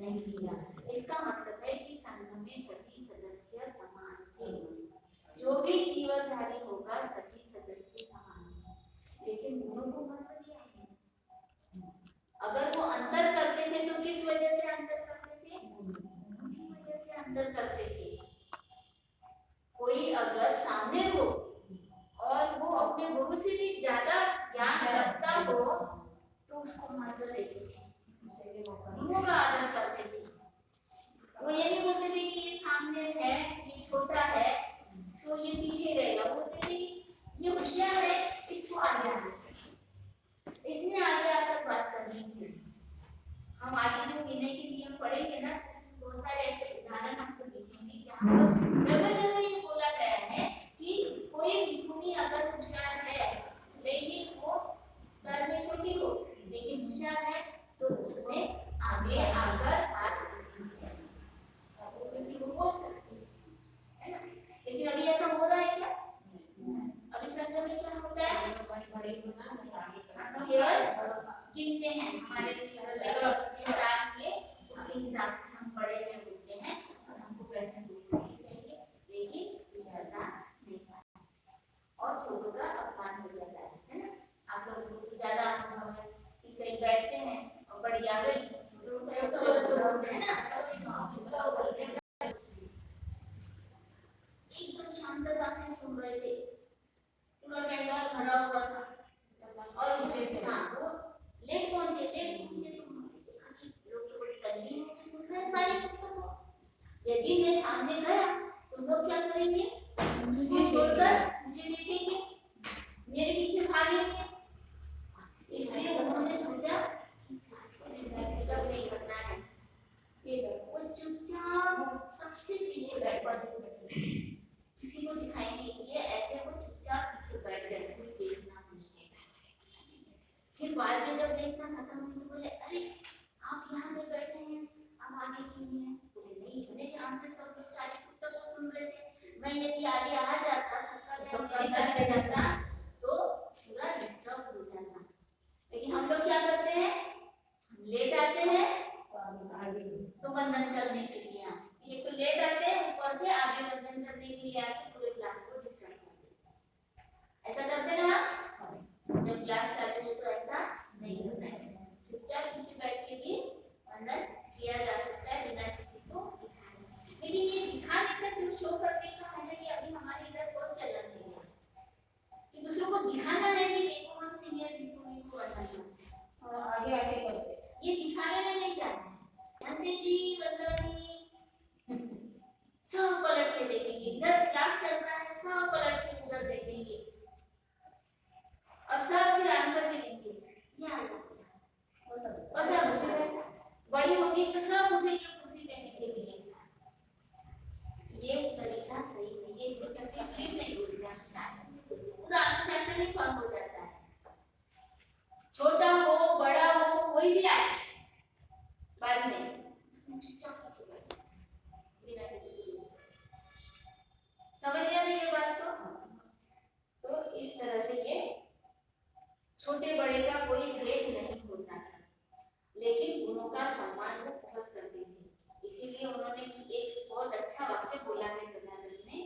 नहीं किया। इसका मतलब है कि संघ में सभी सदस्य समान थे, जो भी जीवनधारी होगा सभी सदस्य समान थे, लेकिन गुणों को महत्व दिया है। अगर वो अंतर करते थे तो किस वजह से अंतर करते थे? उनकी वजह से अंतर करते थे। कोई अगर सामने हो और वो अपने गुरु से भी ज्यादा ज्ञान रखता हो तो उसको महत्व देते थे, गुरुओं का आदर करते थे। वो ये नहीं बोलते थे कि ये सामने है, ये छोटा है तो ये पीछे रहेगा। बोलते थे कि ये होशियार है, इसको आगे आना चाहिए, इसने आगे आकर बात करनी चाहिए। हम आगे जो विनय के नियम पढ़ेंगे ना, उसमें बहुत सारे ऐसे उदाहरण आपको दिखेंगे जहाँ पर जगह जगह ये बोला गया है कि कोई भिक्षुनी अगर होशियार है लेकिन वो स्तर में छोटी हो लेकिन होशियार है तो उसने आगे आकर बात करनी चाहिए, वो बोल सकती है ना। लेकिन अभी ऐसा हो रहा है क्या? अभी संघ में क्या होता है? केवल गिनते हैं, हमारे जगह के साथ में उसके हिसाब से हम बड़े में बोलते हैं और हमको बैठने की चाहिए, लेकिन ज्यादा नहीं और छोटों का अपमान हो जाता है ना। आप लोगों को ज्यादा अनुभव है कि कहीं बैठते हैं और बड़ी आ गई है ना, एकदम शांतता से सुन रहे थे, पूरा पंडाल भरा हुआ था और मुझे वो लेट पहुंचे तो देखा कि लोग तो बड़ी तल्लीन होकर सुन रहे हैं सारी बातों को। यदि मैं सामने गया तो लोग क्या करेंगे? मुझे छोड़कर मुझे देखेंगे, मेरे पीछे भागेंगे। इसलिए उन्होंने सोचा कि क्लास को डिस्टर्ब नहीं करना है, वो चुपचाप सबसे पीछे बैठ गए, किसी को दिखाई नहीं दिया, ऐसे वो चुपचाप पीछे बैठ गए, कोई देखना नहीं। फिर बाद में जब देखना खत्म हुई तो बोले अरे आप यहाँ पे बैठे हैं, आप आगे क्यों नहीं है? बोले नहीं, इतने ध्यान से सब लोग सारे पुस्तक को सुन रहे थे, मैं यदि आगे आ जाता सबका ध्यान मेरी तरफ जाता तो पूरा डिस्टर्ब हो जाता। लेकिन हम लोग क्या करते हैं? लेट आते हैं तो वंदन करने के लिए, ये तो लेट आते हैं ऊपर से आगे वंदन करने के लिए आके पूरे क्लास को डिस्टर्ब कर देते। ऐसा करते ना जब क्लास चालू हो तो ऐसा नहीं करना है, चुपचाप पीछे बैठ के भी वंदन किया जा सकता है बिना किसी को दिखाने। लेकिन ये दिखाने का जो शो करने का है ना, ये अभी हमारे इधर बहुत चलन नहीं है कि दूसरों को दिखाना है कि देखो हम सीनियर भिक्षुनी को वंदन और आगे आगे करते, ये दिखाने में नहीं जाना है। नंदे जी वंदनी सब पलट के देखेंगे, इधर क्लास चल रहा है सब पलट के उधर देखेंगे और सब फिर आंसर भी देंगे, वैसा बड़ी होगी तो सब उठेंगे खुशी देने के लिए। ये तरीका सही नहीं, ये डिसिप्लिन नहीं बोलते, अनुशासन नहीं बोलते, पूरा अनुशासन ही भंग हो जाता है। छोटा हो बड़ा हो कोई भी आए बाद में उसने चुपचाप पीछे बैठ जाए बिना किसी के। समझ गया ना ये बात तो इस तरह से ये छोटे बड़े का कोई भेद नहीं होता था, लेकिन गुणों का सम्मान वो बहुत करते थे। इसीलिए उन्होंने एक बहुत अच्छा वाक्य बोला है गंगाधर ने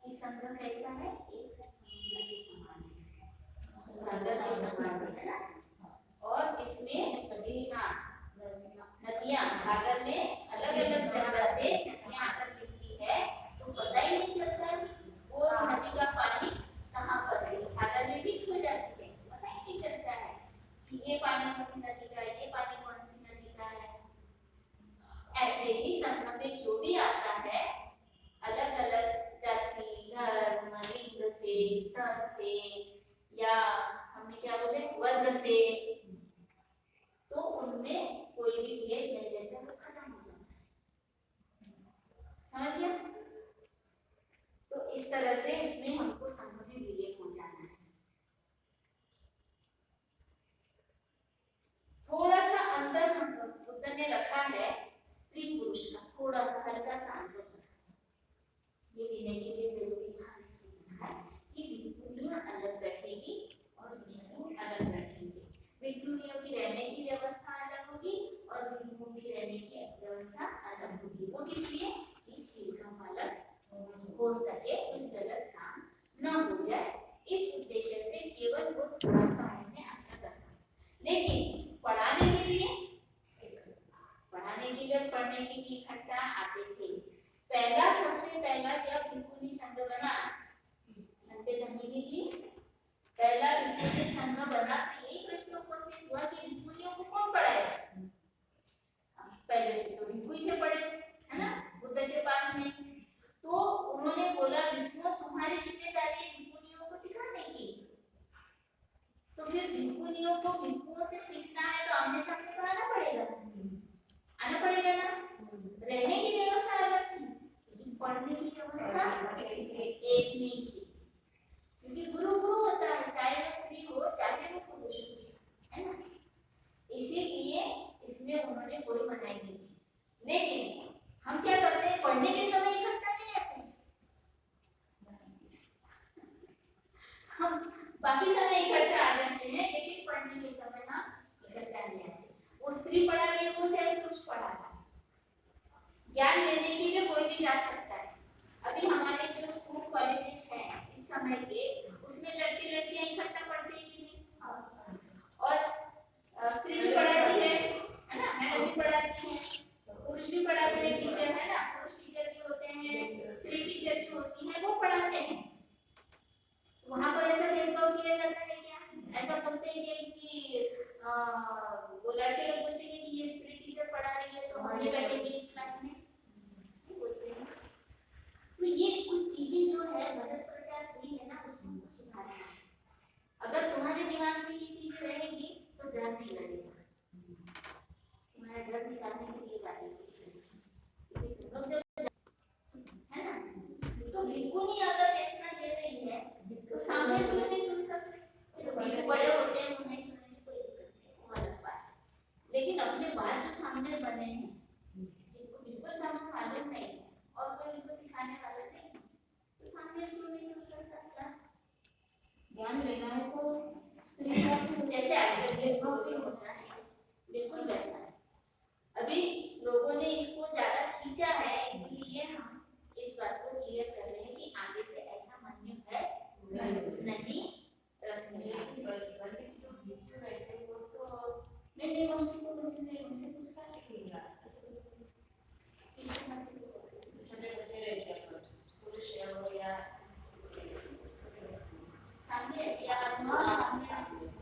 कि संघ कैसा है, एक समुद्र के समान है, सागर के समान है ना, और जिसमें सभी नदियां सागर में अलग अलग जगह से नदियां आकर मिलती है तो पता ही नहीं चलता वो नदी का पानी कहाँ पर है, सागर में मिक्स हो जाती है, पता ही नहीं चलता है कि ये पानी कौन सी नदी का है, ये पानी कौन सी नदी का है। ऐसे ही संघ में जो भी आता है अलग अलग जाति धर्म लिंग से स्तर से या हमने क्या बोले वर्ग से, तो उनमें कोई भी भेद नहीं रहता, वो खत्म हो जाता है। समझ गया? तो इस तरह से उसमें हमको संघ में विलीन हो जाना है। थोड़ा सा अंतर बुद्ध ने रखा है स्त्री पुरुष का, थोड़ा सा हल्का सा अंतर रखा है, ये विनय के लिए जरूरी था। इसमें कि भिक्षुनियां अलग बैठेगी और भिक्षु अलग बैठेंगे। वे होगी। वो किस लिए? कि शील का पालन हो सके, कुछ गलत काम न हो जाए, इस उद्देश्य से केवल वो थोड़ा सा हमने ऐसा करना। लेकिन पढ़ाने के लिए पढ़ने के लिए इकट्ठा आते थे। पहला सबसे पहला जब भिक्खुनी संघ बना, संते धन्यनी जी, पहला भिक्खुनी संघ बना तो यही प्रश्न उपस्थित हुआ कि भिक्खुनियों को कौन पढ़ाएगा? पहले से तो भिक्खु ही थे पढ़े, है ना, बुद्ध के पास में। तो उन्होंने बोला भिक्खुओं तुम्हारी जिम्मेदारी है भिक्खुनियों को सिखाने की। तो फिर भिक्खुनियों को भिक्खुओं से सीखना है तो आमने सामने तो आना पड़ेगा ना। रहने की व्यवस्था अलग थी, लेकिन पढ़ने की व्यवस्था एक नहीं थी, क्योंकि गुरु होता है, चाहे वो स्त्री हो चाहे वो पुरुष हो, है ना। इसीलिए इसमें उन्होंने कोई मनाही नहीं की। लेकिन हम क्या करते हैं, पढ़ने के समय इकट्ठा नहीं आते, हम बाकी समय इकट्ठा आ जाते हैं, लेकिन पढ़ने के समय ना इकट्ठा नहीं आते। वो स्त्री पढ़ा रही हो चाहे पुरुष पढ़ा रहा है, ज्ञान लेने के लिए कोई भी जा सकता है। अभी हमारे जो स्कूल कॉलेजेस हैं इस समय के, उसमें लड़के लड़कियां इकट्ठा पढ़ते हैं कि नहीं? और स्त्री भी पढ़ाती है ना, मैडम भी पढ़ाती है, पुरुष भी पढ़ाते हैं, टीचर है ना, पुरुष टीचर भी होते हैं, स्त्री टीचर भी होती है, वो पढ़ाते हैं। वहां पर ऐसा भेदभाव किया जाता है क्या? ऐसा बोलते हैं कि वो लड़के लोग बोलते हैं कि ये स्त्री टीचर पढ़ा रही है तो हम नहीं बैठेंगे इस क्लास में, बोलते हैं। तो ये कुछ चीजें जो है गलत प्रचार हुई है ना, उसको सुधारना है। अगर तुम्हारे दिमाग में ये चीजें रहेंगी तो डर नहीं लगेगा, तुम्हारा डर निकालने के लिए गाली है ना। तो भिक्खुनी अगर देशना दे रही है तो सामने क्यों नहीं सुन सकते? भिक्खु बड़े होते हैं, उन्हें सुनने में कोई दिक्कत नहीं, वो अलग बात है। लेकिन अपने बात जो सामने बने हैं, जिनको बिल्कुल धर्म मालूम नहीं है और कोई उनको सिखाने वाला नहीं, तो सामने क्यों नहीं सुन सकता? क्लास ज्ञान लेना है तो स्त्री जैसे आजकल के स्कूल में होता है, बिल्कुल वैसा है। अभी लोगों ने इसको ज्यादा खींचा है, इसलिए हम इस बात को क्लियर कर रहे हैं कि आगे से ऐसा मन में है नहीं रखने। नहीं उसी को उनसे पूछना सीखेगा, इससे मत सीखो। छोटे बच्चे रहते हैं, पुरुष हो या सामने या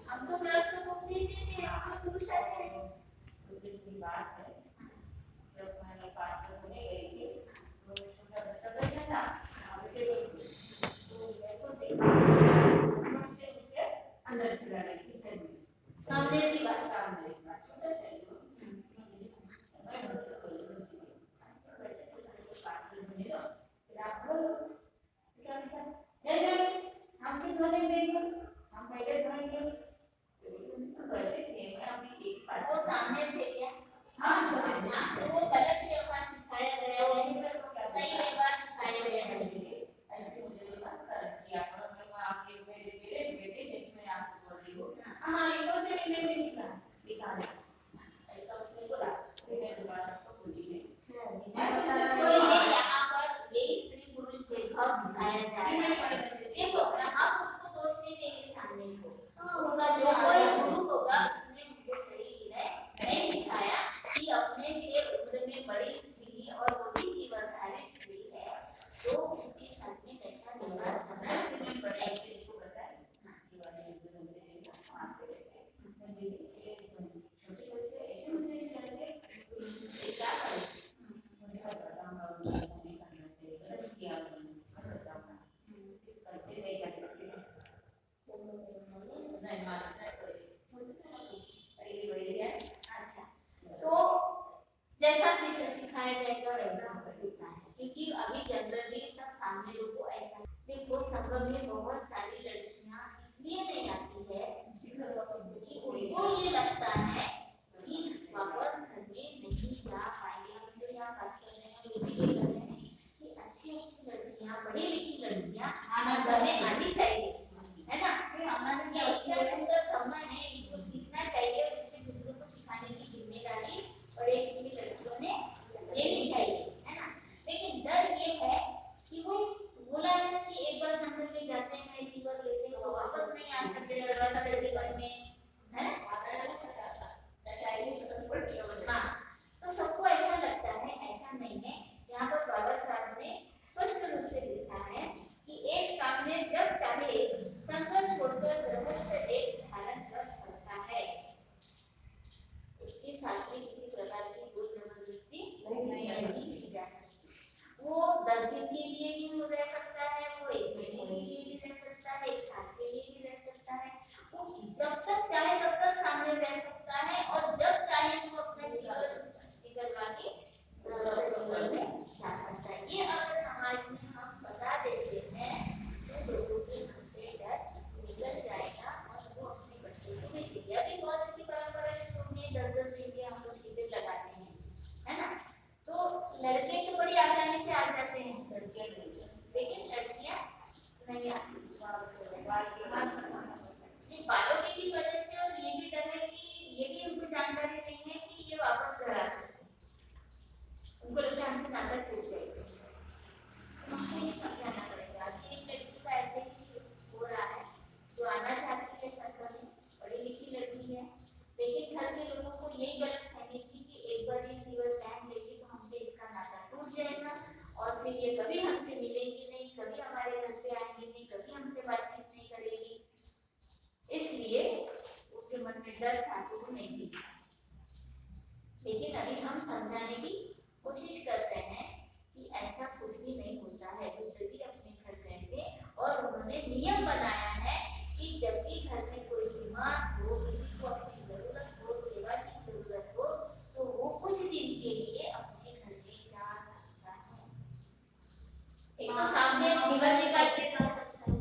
हम तो ग्रस्त को उपदेश देते हैं, उसमें पुरुष आते हैं। की बात है, जब मैंने पाठ करने गई थी तो छोटा बच्चा बैठा था, तो मैं तो देखा उससे अंदर चला गया किचन में, सामने की बात छोटा था हम किस धोने देंगे, हम पहले धोएंगे, वो सामने थे क्या? हाँ, तो वो गलत व्यवहार सिखाया गया है, सही व्यवहार सिखाया गया है। ऐसे मुझे किया करो, मैं आपके मेरे बेटे जिसमें आप बोल रही हो, हाँ इनको से नहीं सीखा दिखाना, ऐसा उसने बोला। मैं दोबारा उसको बोली है तो ये यहाँ पर ये स्त्री पुरुष भेदभाव सिखाया जा रहा है। देखो हम उसको दोष नहीं देंगे सामने को, उसका निकलवा के गृहस्थ जीवन में जा सकता है। ये अगर समाज में हम बता देते हैं तो लोगों के मन से डर निकल जाएगा और वो अपने बच्चों को भी सीखे। अभी बहुत अच्छी परंपरा शुरू हो गई, 10-10 दिन के हम लोग शिविर लगाते हैं, है ना। तो लड़के तो बड़ी आसानी से आ जाते हैं, लड़कियां नहीं, लेकिन लड़कियां नहीं आती। बालों की भी वजह से और ये भी डर है कि ये भी उनको जानकारी नहीं है कि ये वापस घर आ सकते हैं, उनको लगता है हमसे नाता टूट जाएगा। हमको ये समझाना पड़ेगा कि एक लड़की का ऐसे ही हो रहा है जो आना चाहती है संघ में, पढ़ी लिखी लड़की है, लेकिन घर के लोगों को यही गलतफहमी थी कि एक बार ये जीवन टाइम लेगी तो हमसे इसका नाता टूट जाएगा और फिर ये कभी हमसे मिलेगी नहीं, कभी हमारे घर पे आएंगी नहीं, कभी हमसे बातचीत नहीं करेगी। इसलिए उसके मन में डर था कि वो नहीं भेजा। लेकिन अभी हम समझाने की कोशिश करते हैं कि ऐसा कुछ भी नहीं होता है। वो जब भी अपने घर गए और उन्होंने नियम बनाया है कि जब भी घर में कोई बीमार हो, किसी को अपनी जरूरत हो, सेवा की जरूरत हो, तो वो कुछ दिन के लिए अपने घर में जा सकता है। एक तो सामने जीवन निकाल के जा सकता है,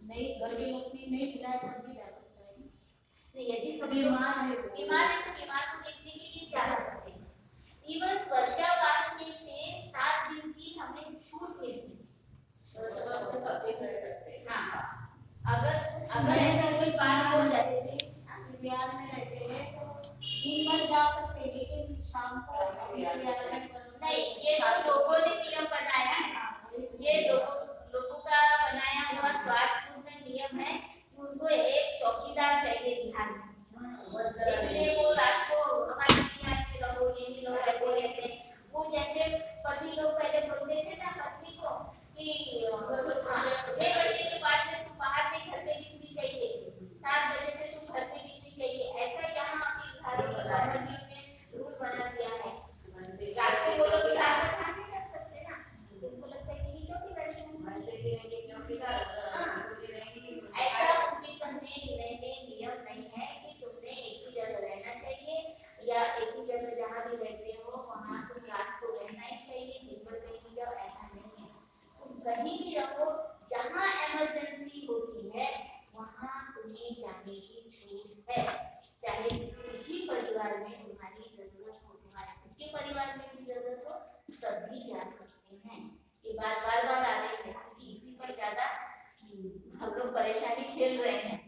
नहीं घर के लोग भी नहीं बुलाए तब भी जा सकता है। नहीं, यदि सब बीमार है तो बीमार को देखने के लिए जा सकते हैं। इवन वर्षावास में से 7 दिन की हमें छूट मिलती है। हाँ, अगर ऐसा कोई बात हो जाती है, बिहार में रहते हैं तो दिन भर जा सकते हैं, लेकिन शाम को नहीं। ये तो लोगों ने नियम बनाया है, ये लोगों का बनाया हुआ स्वार्थपूर्ण नियम है कि उनको एक चौकीदार चाहिए बिहार में, इसलिए वो रात को हमारे बिहार में रहो, यही लोग ऐसे रहते हैं। वो जैसे पति लोग पहले बोलते थे ना पत्नी को कि 6 बजे के बाद में तुम बाहर नहीं, घर पे दिखनी चाहिए, 7 बजे से तुम घर पे दिखनी चाहिए। ऐसा यहाँ अभी प्रधानमंत्री ने रूल बना दिया है। रात को वो लोग बिहार में ध्यान नहीं रख सकते ना, उनको लगता है कि चौकीदारी ऐसा उनके संग में नियम नहीं है कि तुमने एक ही जगह रहना चाहिए या एक ही जगह जहाँ भी रहते हो वहाँ तुम रात को रहना ही चाहिए, दिन भर कहीं जाओ, ऐसा नहीं है। तुम कहीं भी रहो, जहाँ इमरजेंसी होती है वहाँ तुम्हें जाने की छूट है। चाहे किसी भी परिवार में तुम्हारी जरूरत हो, तुम्हारे खुद के परिवार में भी जरूरत हो, तब भी जा सकते हैं। ये बात बार बार आ रही है क्योंकि इसी पर ज्यादा हम लोग परेशानी झेल रहे हैं।